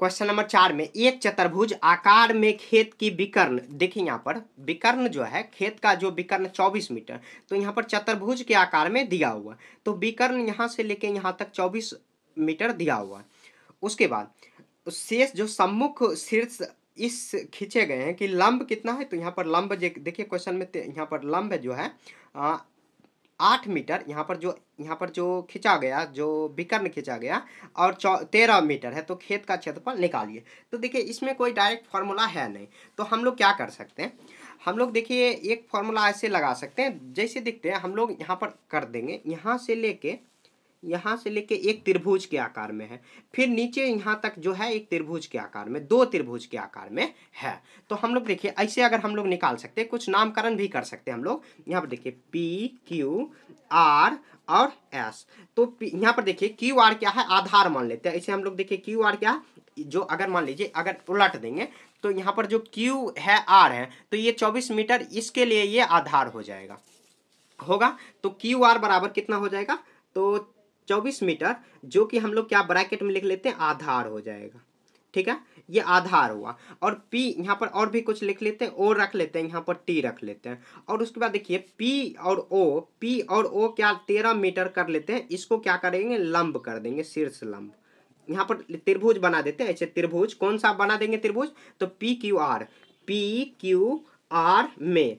Question number 4 में एक चतुर्भुज आकार में खेत की विकर्ण, देखिए यहाँ पर विकर्ण जो है खेत का जो विकर्ण 24 मीटर, तो यहाँ पर चतुर्भुज के आकार में दिया हुआ, तो विकर्ण यहाँ से लेके यहाँ तक 24 मीटर दिया हुआ है। उसके बाद शेष जो सम्मुख शीर्ष इस खींचे गए हैं कि लंब कितना है, तो यहाँ पर लंब देखिए क्वेश्चन में यहाँ पर लंब जो है 8 मीटर, यहाँ पर जो खींचा गया, जो विकर्ण खींचा गया और 13 मीटर है, तो खेत का क्षेत्रफल निकालिए। तो देखिए इसमें कोई डायरेक्ट फार्मूला है नहीं, तो हम लोग क्या कर सकते हैं, हम लोग देखिए एक फार्मूला ऐसे लगा सकते हैं, जैसे देखते हैं हम लोग यहाँ पर कर देंगे, यहाँ से लेके एक त्रिभुज के आकार में है, फिर नीचे यहाँ तक जो है एक त्रिभुज के आकार में, दो त्रिभुज के आकार में है। तो हम लोग देखिए ऐसे अगर हम लोग निकाल सकते हैं, कुछ नामकरण भी कर सकते हैं हम लोग। यहाँ पर देखिए P Q R और S, तो यहाँ पर देखिए QR क्या है, आधार मान लेते हैं। ऐसे हम लोग देखिए QR क्या है, जो अगर मान लीजिए अगर उलट देंगे तो यहाँ पर जो Q है R है, तो ये 24 मीटर, इसके लिए ये आधार हो जाएगा होगा। तो QR बराबर कितना हो जाएगा, तो 24 मीटर, जो कि हम लोग क्या ब्रैकेट में लिख लेते हैं, आधार हो जाएगा। ठीक है, ये आधार हुआ। और P यहाँ पर और भी कुछ लिख लेते हैं, O रख लेते हैं, यहाँ पर T रख लेते हैं। और उसके बाद देखिए P और O क्या 13 मीटर कर लेते हैं, इसको क्या करेंगे, लंब कर देंगे, शीर्ष लंब। यहाँ पर त्रिभुज बना देते हैं, ऐसे त्रिभुज कौन सा बना देंगे त्रिभुज, तो P Q R में,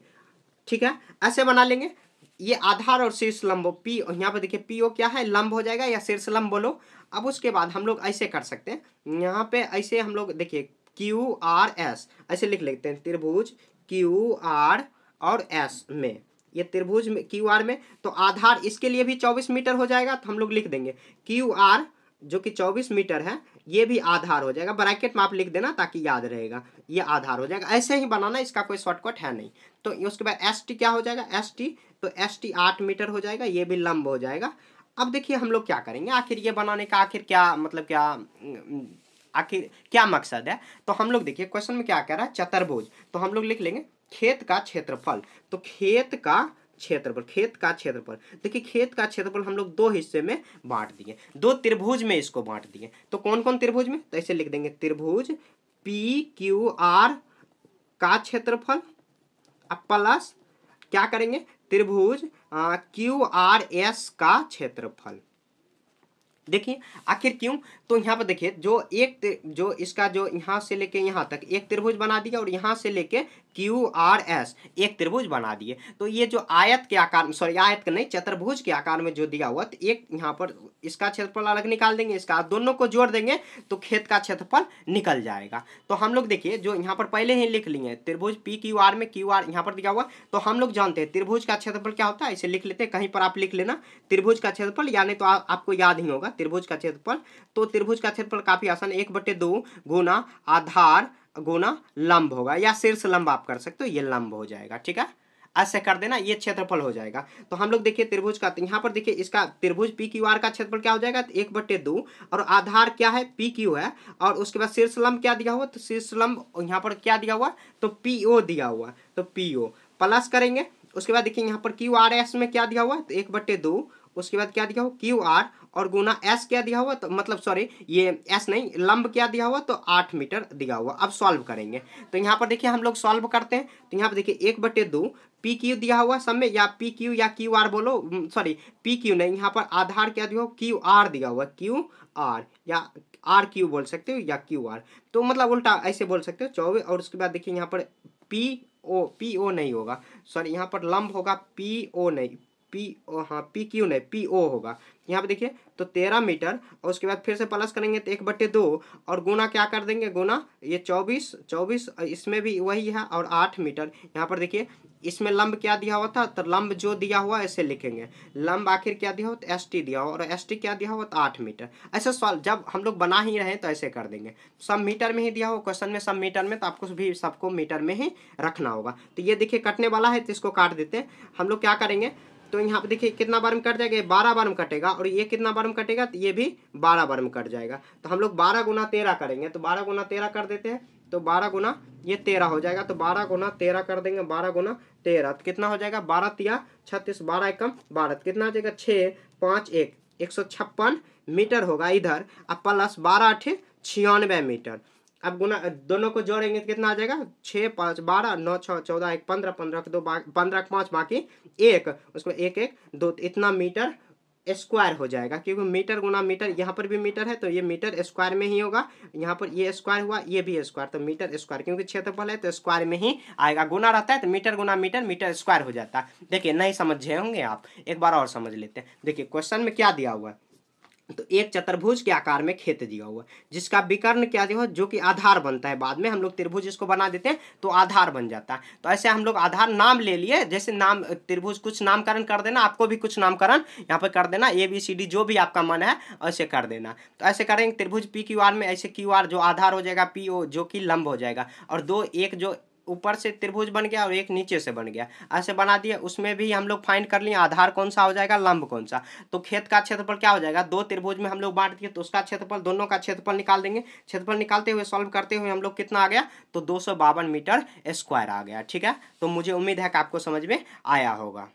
ठीक है, ऐसे बना लेंगे। ये आधार और शीर्ष लंब P, यहाँ पर देखिए PO क्या है, लंब हो जाएगा या शीर्ष लंब बोलो। अब उसके बाद हम लोग ऐसे कर सकते हैं, यहाँ पे ऐसे हम लोग देखिए QRS ऐसे लिख लेते हैं, त्रिभुज QR और S में, ये त्रिभुज में QR में, तो आधार इसके लिए भी 24 मीटर हो जाएगा। तो हम लोग लिख देंगे QR जो कि 24 मीटर है, ये भी आधार हो जाएगा, ब्रैकेट में आप लिख देना ताकि याद रहेगा, ये आधार हो जाएगा। ऐसे ही बनाना, इसका कोई शॉर्टकट है नहीं। तो उसके बाद ST क्या हो जाएगा, ST, तो ST 8 मीटर हो जाएगा, ये भी लंब हो जाएगा। अब देखिए हम लोग क्या करेंगे, आखिर ये बनाने का आखिर क्या मतलब, आखिर क्या मकसद है। तो हम लोग देखिए क्वेश्चन में क्या कह रहा है, चतुर्भुज, तो हम लोग लिख लेंगे खेत का क्षेत्रफल। तो खेत का क्षेत्रफल देखिए, खेत का क्षेत्रफल हम लोग दो हिस्से में बांट दिए, दो त्रिभुज में इसको बांट दिए। तो कौन कौन त्रिभुज में, तो ऐसे लिख देंगे त्रिभुज PQR का क्षेत्रफल, अब प्लस क्या करेंगे, त्रिभुज QRS का क्षेत्रफल। देखिए आखिर क्यों, तो यहाँ पर देखिए जो इसका जो यहाँ से लेके यहाँ तक एक त्रिभुज बना दिया और यहाँ से लेके QRS एक त्रिभुज बना दिए। तो ये जो आयत के आकार, सॉरी आयत का नहीं, चतुर्भुज के आकार में जो दिया हुआ, तो एक यहाँ पर इसका क्षेत्रफल अलग निकाल देंगे, इसका दोनों को जोड़ देंगे तो खेत का क्षेत्रफल निकल जाएगा। तो हम लोग देखिए जो यहाँ पर पहले ही लिख लिए त्रिभुज PQR में QR यहाँ पर दिया हुआ, तो हम लोग जानते हैं त्रिभुज का क्षेत्रफल क्या होता है, इसे लिख लेते हैं, कहीं पर आप लिख लेना त्रिभुज का क्षेत्रफल, यानी तो आपको याद ही होगा त्रिभुज का क्षेत्रफल। तो त्रिभुज का क्षेत्रफल काफी आसान, 1/2 गुना आधार गुना लंब होगा, या शीर्ष लंब आप कर सकते हो, ये लंब हो जाएगा। ठीक है, ऐसे कर देना, ये क्षेत्रफल हो जाएगा। तो हम लोग देखिए त्रिभुज का, यहाँ पर देखिए इसका त्रिभुज PQR का क्षेत्रफल क्या हो जाएगा, 1/2, और आधार क्या है PQ है, और उसके बाद शीर्ष लंब क्या दिया हुआ, तो शीर्ष लंब यहाँ पर क्या दिया हुआ, तो PO दिया हुआ, तो PO प्लस करेंगे। उसके बाद देखिए यहाँ पर QRS में क्या दिया हुआ, तो 1/2, उसके बाद क्या दिया हुआ QR, और गुना S क्या दिया हुआ, तो मतलब सॉरी ये S नहीं, लंब क्या दिया हुआ, तो 8 मीटर दिया हुआ। अब सॉल्व करेंगे, तो यहाँ पर देखिए हम लोग सॉल्व करते हैं, तो यहाँ पर देखिए 1/2 PQ दिया हुआ सब में, या PQ या QR बोलो, सॉरी PQ नहीं, यहाँ पर आधार क्या दिया हुआ, QR दिया हुआ, QR या RQ बोल सकते हो, या QR, तो मतलब उल्टा ऐसे बोल सकते हो 24। और उसके बाद देखिए यहाँ पर PO नहीं होगा, सॉरी यहाँ पर लंब होगा, PO नहीं, हाँ PQ नहीं, PO होगा। यहाँ पे देखिए तो 13 मीटर, और उसके बाद फिर से प्लस करेंगे तो 1/2, और गुना क्या कर देंगे, गुना ये 24, इसमें भी वही है, और 8 मीटर। यहाँ पर देखिए इसमें लंब क्या दिया हुआ था, तो लंब जो दिया हुआ ऐसे लिखेंगे, लंब आखिर क्या दिया हुआ, तो ST दिया हुआ, और ST क्या दिया हुआ, तो 8 मीटर। ऐसे सवाल जब हम लोग बना ही रहे तो ऐसे कर देंगे, सब मीटर में ही दिया हुआ क्वेश्चन में, सब मीटर में, तो आपको भी सबको मीटर में ही रखना होगा। तो ये देखिए कटने वाला है, तो इसको काट देते हैं। हम लोग क्या करेंगे, तो यहाँ पे देखिए कितना बार में कट जाएगा, 12 बार में कटेगा, और ये कितना बार में कटेगा, तो ये भी 12 बार में कट जाएगा। तो हम लोग 12 गुना 13 करेंगे, तो 12 गुना 13 कर देते हैं, तो 12 गुना ये 13 हो जाएगा, तो 12 गुना 13 कर देंगे, 12 गुना 13 तो कितना हो जाएगा, 12 तिया 36, 12 एकम 12, कितना हो जाएगा, 6 5 1 156 मीटर होगा इधर, अब प्लस 12 8 96 मीटर। अब गुना दोनों को जोड़ेंगे तो कितना आ जाएगा, 6 5 12 9 6 14 1 15 15 के 2 15 के 5 बाकी 1, उसको 1 1 2 इतना मीटर स्क्वायर हो जाएगा, क्योंकि मीटर गुना मीटर, यहाँ पर भी मीटर है तो ये मीटर स्क्वायर में ही होगा, यहाँ पर ये स्क्वायर हुआ, ये भी स्क्वायर, तो मीटर स्क्वायर, क्योंकि क्षेत्रफल है तो स्क्वायर में ही आएगा, गुना रहता है तो मीटर गुना मीटर मीटर स्क्वायर हो जाता है। देखिए नहीं समझे होंगे आप, एक बार और समझ लेते हैं। देखिए क्वेश्चन में क्या दिया हुआ है, तो एक चतुर्भुज के आकार में खेत दिया हुआ है, जिसका विकर्ण क्या दिया हुआ, जो कि आधार बनता है, बाद में हम लोग त्रिभुज इसको बना देते हैं तो आधार बन जाता है। तो ऐसे हम लोग आधार नाम ले लिए, जैसे नाम त्रिभुज कुछ नामकरण कर देना, आपको भी कुछ नामकरण यहाँ पर कर देना, ABCD जो भी आपका मन है ऐसे कर देना। तो ऐसे करेंगे त्रिभुज PQR में, ऐसे QR जो आधार हो जाएगा, PO जो कि लंब हो जाएगा, और दो एक जो ऊपर से त्रिभुज बन गया और एक नीचे से बन गया, ऐसे बना दिया। उसमें भी हम लोग फाइंड कर लिए आधार कौन सा हो जाएगा, लंब कौन सा। तो खेत का क्षेत्रफल क्या हो जाएगा, दो त्रिभुज में हम लोग बांट दिए तो उसका क्षेत्रफल, दोनों का क्षेत्रफल निकाल देंगे। क्षेत्रफल निकालते हुए सॉल्व करते हुए हम लोग कितना आ गया, तो 252 मीटर स्क्वायर आ गया। ठीक है, तो मुझे उम्मीद है कि आपको समझ में आया होगा।